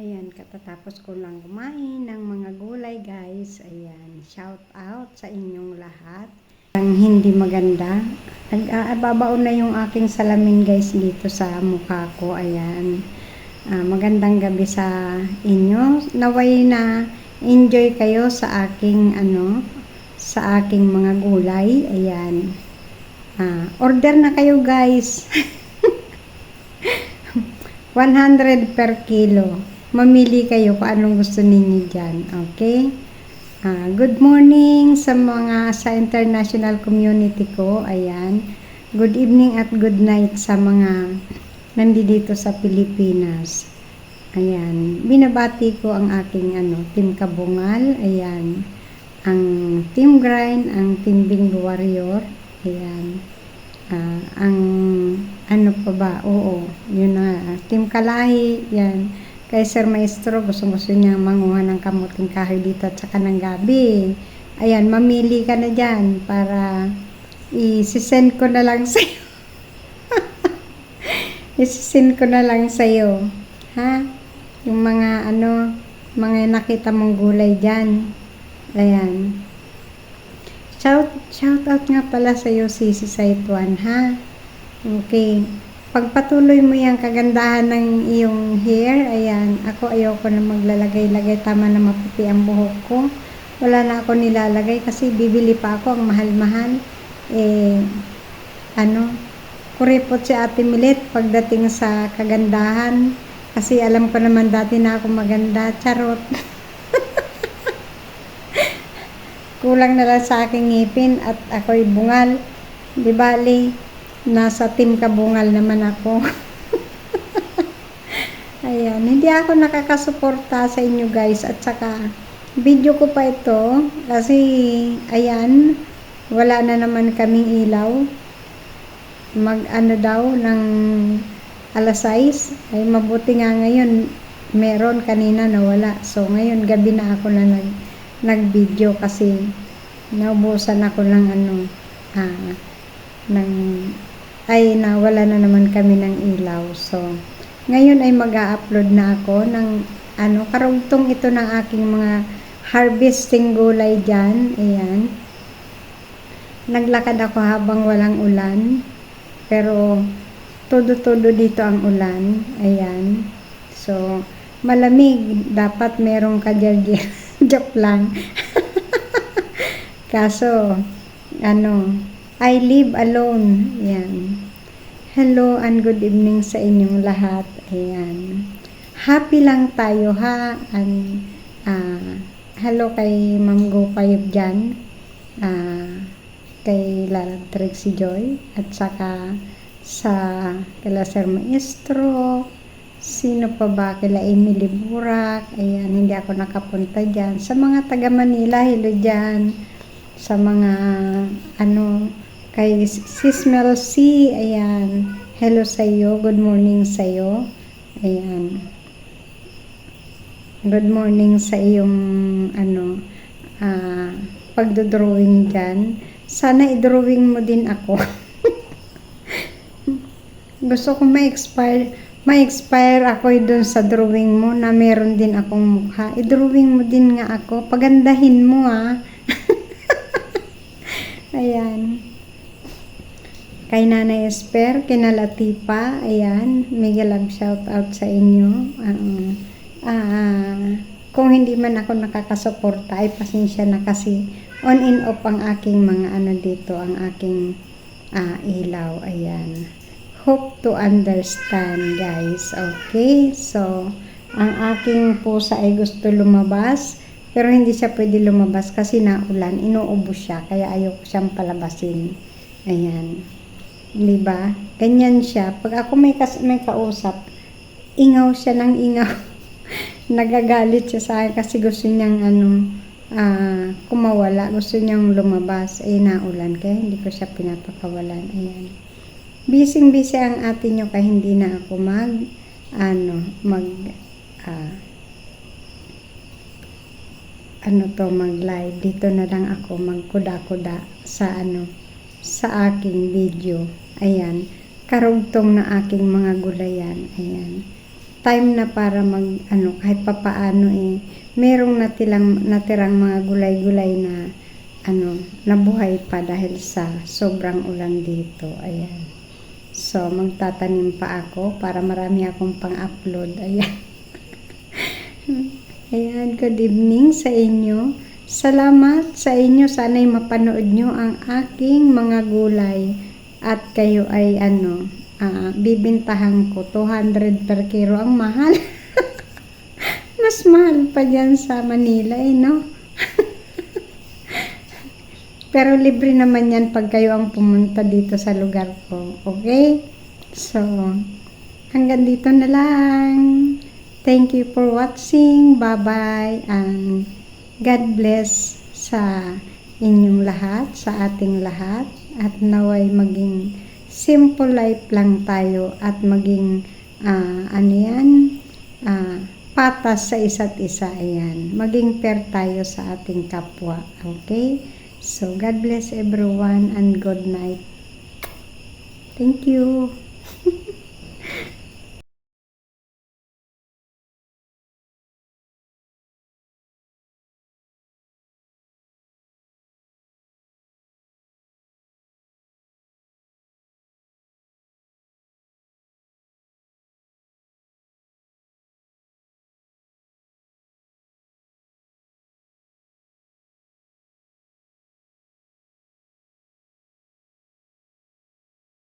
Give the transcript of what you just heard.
Ayan, katatapos ko lang kumain ng mga gulay, guys. Ayan, shout out sa inyong lahat. Ang hindi maganda, babaon na yung aking salamin, guys, dito sa mukha ko. Ayan, magandang gabi sa inyo. Naway na enjoy kayo sa aking sa aking mga gulay. Ayan, order na kayo, guys. 100 per kilo. Mamili kayo kung anong gusto ninyo dyan. Okay? Good morning sa mga sa international community ko. Ayan. Good evening at good night sa mga nandito sa Pilipinas. Ayan. Binabati ko ang aking Team Kabungal. Ayan. Ang Team Grind, ang Team Bingo Warrior. Ayan. Ang ano pa ba? Oo. Yun na. Team Kalahi. Yan. Kay Sir Maestro, gusto niya manguha ng kamuting kahoy dito at saka ng gabi. Ayan, mamili ka na dyan para i-send ko na lang sa'yo. I-send ko na lang sa'yo. Ha? Yung mga mga nakita mong gulay dyan. Ayan. Shout out nga pala sa'yo, Sisi Saituan, ha? Okay. Pagpatuloy mo yung kagandahan ng iyong hair, ayan, ako ayoko na maglalagay-lagay, tama na maputi ang buhok ko. Wala na ako nilalagay kasi bibili pa ako, ang mahal-mahal. Kuripot si Ate Milet pagdating sa kagandahan. Kasi alam ko naman dati na ako maganda, charot. Kulang na lang sa aking ngipin at ako'y bungal. Di bali, nasa Team Kabungal naman ako. Ayan, hindi ako nakakasuporta sa inyo, guys. At saka, video ko pa ito. Kasi, ayan, wala na naman kaming ilaw. Daw, ng alas 6. Ay, mabuti nga ngayon, meron kanina nawala. So, ngayon, gabi na ako na nag-video kasi naubusan ako ng nawala na naman kami ng ilaw. So, ngayon ay mag-a-upload na ako ng karugtong ito ng aking mga harvesting gulay dyan. Ayan. Naglakad ako habang walang ulan. Pero, todo-todo dito ang ulan. Ayan. So, malamig. Dapat merong kadyardyar. Joke lang. Kaso, I live alone. Ayan. Hello and good evening sa inyong lahat. Ayan. Happy lang tayo, ha? And, hello kay Ma'am Go Payop dyan. Kay Lara Trixie Joy. At saka sa kila Sir Maestro. Sino pa ba? Kila Emily Burak. Ayan, hindi ako nakapunta dyan. Sa mga taga Manila, hello dyan. Sa mga kay Sismel C, ayan, hello sa iyo, good morning sa iyo. Ayan, good morning sa iyong pagdodrawing dyan. Sana i-drawing mo din ako. Gusto ko ma-expire ako dun sa drawing mo na meron din akong mukha. I-drawing mo din nga ako, pagandahin mo, ha. Ayan. Kay Nanay Esper, kina Latipa, ayan, mega love shout out sa inyo. Kung hindi man ako nakakasuporta, ay pasensya na kasi on and off ang aking mga dito, ang aking ilaw, ayan. Hope to understand, guys. Okay, so, ang aking pusa ay gusto lumabas, pero hindi siya pwede lumabas kasi naulan, inuubo siya, kaya ayoko siyang palabasin. Ayan. Diba? Ganyan siya. Pag ako may kausap, ingaw siya ng ingaw. Nagagalit siya sa akin kasi gusto niyang kumawala. Gusto niyang lumabas. Ay, naulan. Kaya hindi ko siya pinapakawalan. Ayan. Busy ang atin nyo kaya hindi na ako mag-live. Dito na lang ako magkuda-kuda sa aking video. Ayan, karugtong na aking mga gulayan. Ayan. time na para kahit papaano merong natirang mga gulay-gulay na nabuhay pa dahil sa sobrang ulan dito. Ayan. So, magtatanim pa ako para marami akong pang-upload. Ayan. Ayan, good evening sa inyo. Salamat sa inyo. Sana'y mapanood nyo ang aking mga gulay at kayo ay bibintahan ko 200 per kilo. Ang mahal. Mas mahal pa dyan sa Manila no? Pero libre naman yan pag kayo ang pumunta dito sa lugar ko. Okay? So, hanggang dito na lang. Thank you for watching. Bye-bye. And God bless sa inyong lahat, sa ating lahat. At naway maging simple life lang tayo at maging patas sa isa't isa. Ayan. Maging fair tayo sa ating kapwa. Okay? So, God bless everyone and good night. Thank you.